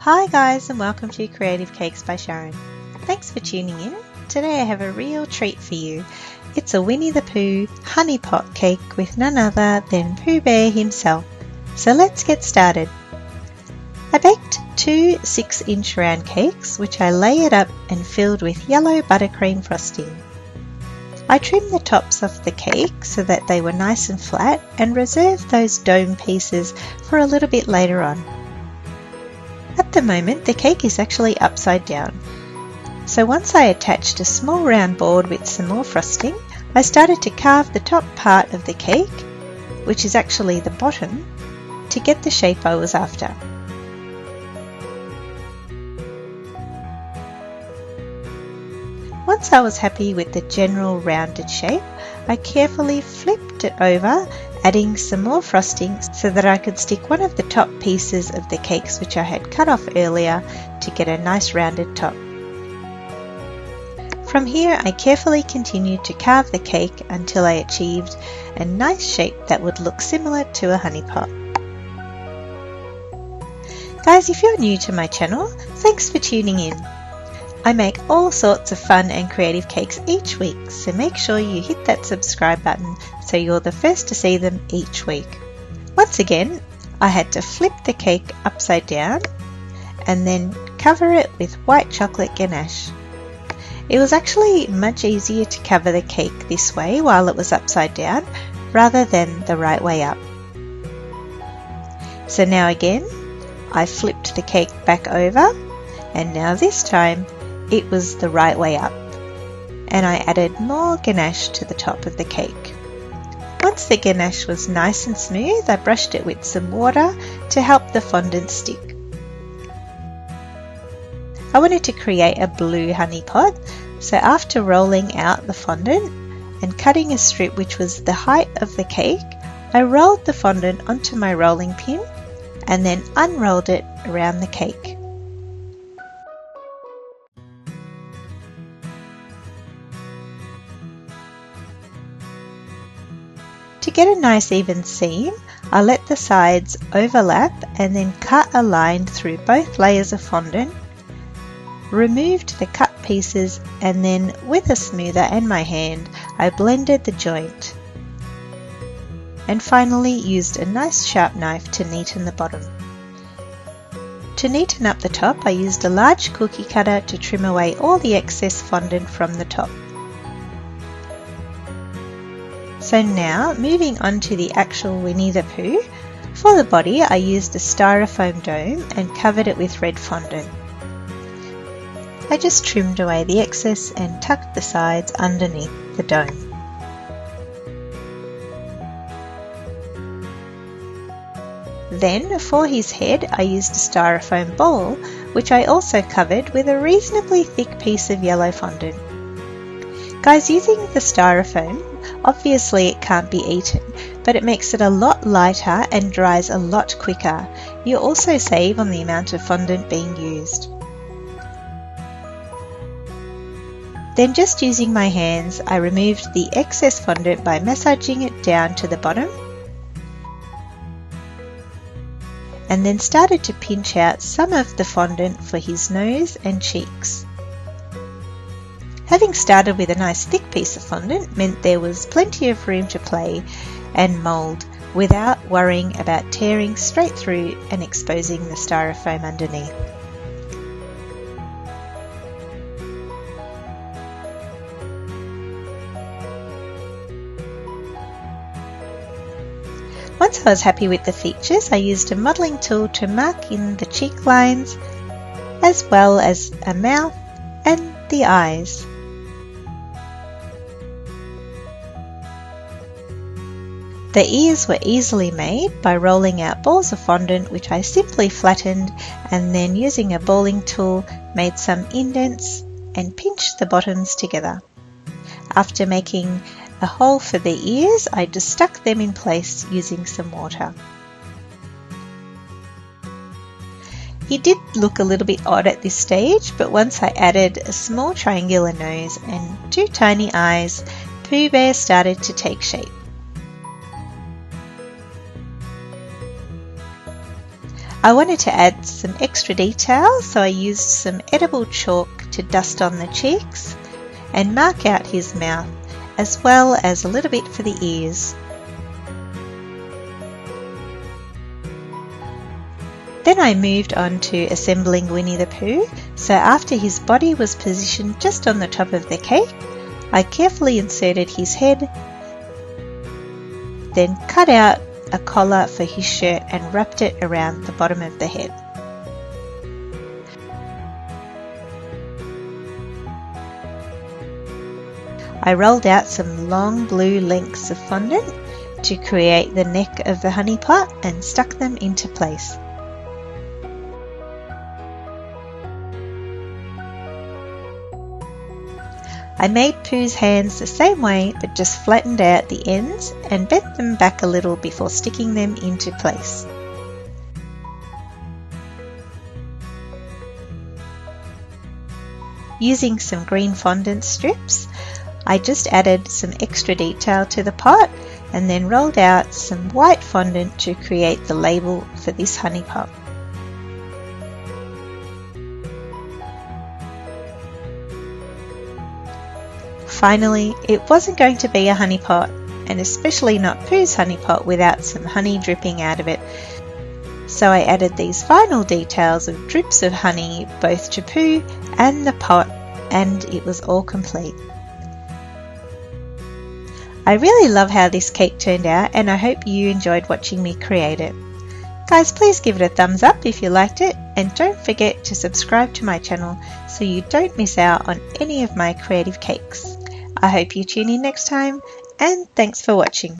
Hi guys, and welcome to Creative Cakes by Sharon. Thanks for tuning in. Today I have a real treat for you. It's a Winnie the Pooh honey pot cake with none other than Pooh Bear himself. So let's get started. I baked two 6-inch round cakes which I layered up and filled with yellow buttercream frosting. I trimmed the tops off the cake so that they were nice and flat and reserved those dome pieces for a little bit later on. At the moment, the cake is actually upside down. So once I attached a small round board with some more frosting, I started to carve the top part of the cake, which is actually the bottom, to get the shape I was after. Once I was happy with the general rounded shape, I carefully flipped it over, adding some more frosting so that I could stick one of the top pieces of the cakes which I had cut off earlier to get a nice rounded top. From here I carefully continued to carve the cake until I achieved a nice shape that would look similar to a honey pot. Guys, if you're new to my channel, thanks for tuning in. I make all sorts of fun and creative cakes each week, so make sure you hit that subscribe button so you're the first to see them each week. Once again, I had to flip the cake upside down and then cover it with white chocolate ganache. It was actually much easier to cover the cake this way while it was upside down rather than the right way up. So now again, I flipped the cake back over, and now this time it was the right way up, and I added more ganache to the top of the cake. Once the ganache was nice and smooth, I brushed it with some water to help the fondant stick. I wanted to create a blue honey pot, so after rolling out the fondant and cutting a strip which was the height of the cake, I rolled the fondant onto my rolling pin and then unrolled it around the cake. To get a nice even seam, I let the sides overlap and then cut a line through both layers of fondant, removed the cut pieces, and then with a smoother and my hand, I blended the joint. And finally used a nice sharp knife to neaten the bottom. To neaten up the top, I used a large cookie cutter to trim away all the excess fondant from the top. So now, moving on to the actual Winnie the Pooh. For the body, I used a styrofoam dome and covered it with red fondant. I just trimmed away the excess and tucked the sides underneath the dome. Then, for his head, I used a styrofoam ball, which I also covered with a reasonably thick piece of yellow fondant. Guys, using the styrofoam, obviously it can't be eaten, but it makes it a lot lighter and dries a lot quicker. You also save on the amount of fondant being used. Then just using my hands, I removed the excess fondant by massaging it down to the bottom, and then started to pinch out some of the fondant for his nose and cheeks. Having started with a nice thick piece of fondant meant there was plenty of room to play and mould without worrying about tearing straight through and exposing the styrofoam underneath. Once I was happy with the features, I used a modelling tool to mark in the cheek lines as well as a mouth and the eyes. The ears were easily made by rolling out balls of fondant which I simply flattened, and then using a balling tool made some indents and pinched the bottoms together. After making a hole for the ears, I just stuck them in place using some water. He did look a little bit odd at this stage, but once I added a small triangular nose and 2 tiny eyes, Pooh Bear started to take shape. I wanted to add some extra detail, so I used some edible chalk to dust on the cheeks and mark out his mouth, as well as a little bit for the ears. Then I moved on to assembling Winnie the Pooh, so after his body was positioned just on the top of the cake, I carefully inserted his head, then cut out a collar for his shirt and wrapped it around the bottom of the head. I rolled out some long blue lengths of fondant to create the neck of the honey pot and stuck them into place. I made Pooh's hands the same way, but just flattened out the ends and bent them back a little before sticking them into place. Using some green fondant strips, I just added some extra detail to the pot and then rolled out some white fondant to create the label for this honey pot. Finally, it wasn't going to be a honey pot, and especially not Pooh's honey pot without some honey dripping out of it. So I added these final details of drips of honey both to Pooh and the pot, and it was all complete. I really love how this cake turned out, and I hope you enjoyed watching me create it. Guys, please give it a thumbs up if you liked it, and don't forget to subscribe to my channel so you don't miss out on any of my creative cakes. I hope you tune in next time, and thanks for watching.